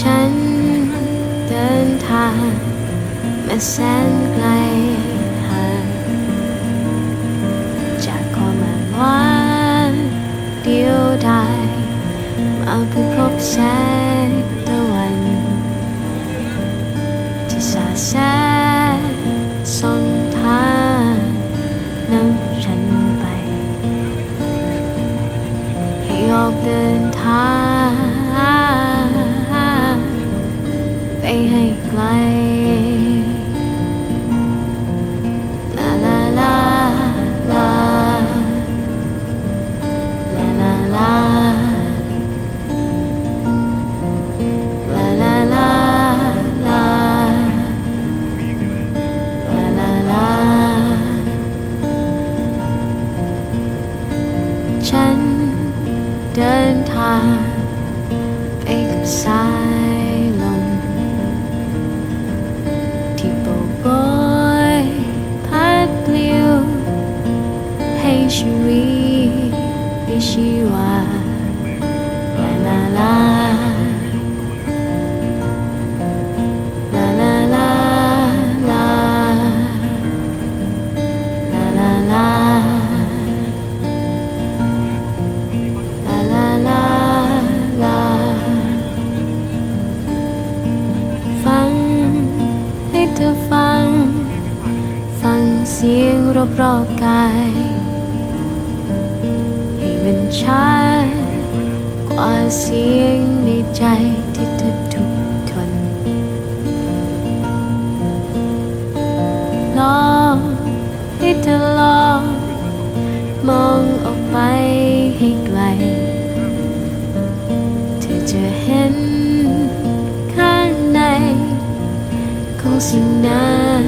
ฉันเดินทางมาแสนไกลห่างจากความหมายว่าเดียวดายมาเพื่อพบแสงตะวันที่สาดแสงส่องทางนำฉันไปให้ออกเดินทางไปให้ไกลลาลาลาลาลาลาลาลาลาลาลาลาลาฉันเดินทางไปกับสายลมที่โบกโบยพัดปลิวให้ชีวิตมีชีวาลาลาลาลาลาลาลาลาลาลาฟังให้เธอฟังเสียงรอบๆกายให้มันชัดกว่าเสียงในใจที่เธอทุกทนลองให้เธอลองมองออกไปให้ไกลเธอจะเห็นข้างในของสิ่งนั้น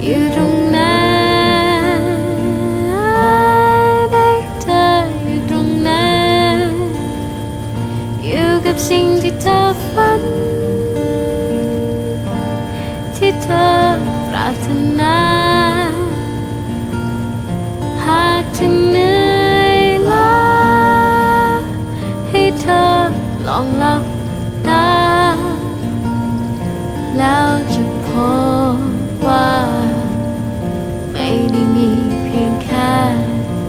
อยู่ตรงนั้นได้เธออยู่ตรงนั้นอยู่กับสิ่งที่เธอฝันที่เธอปรารถนาหากเธอเหนื่อยล้าให้เธอลองหลับตาแล้วจะพบว่าไม่ได้มีเพียงแค่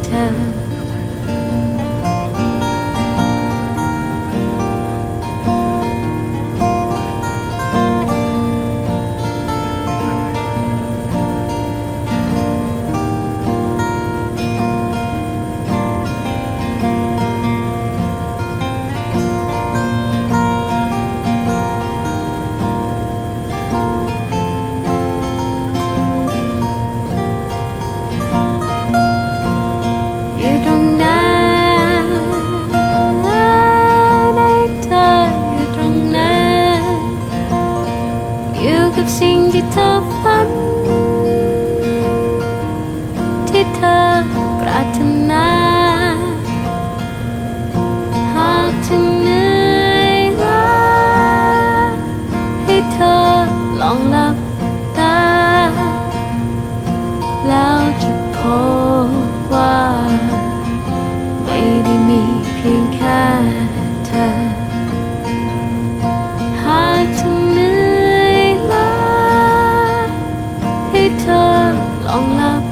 เธออยู่ตรงนั้นได้เธออยู่ตรงนั้นอยู่กับสิ่งที่เธอฝันที่เธอปรารถนาหากเธอเหนื่อยล้าให้เธอลองหลับตาแล้วจะพบว่าไม่ได้มีเพียงแค่เธอหากเธอเหนื่อยล้าให้เธอลองหลับ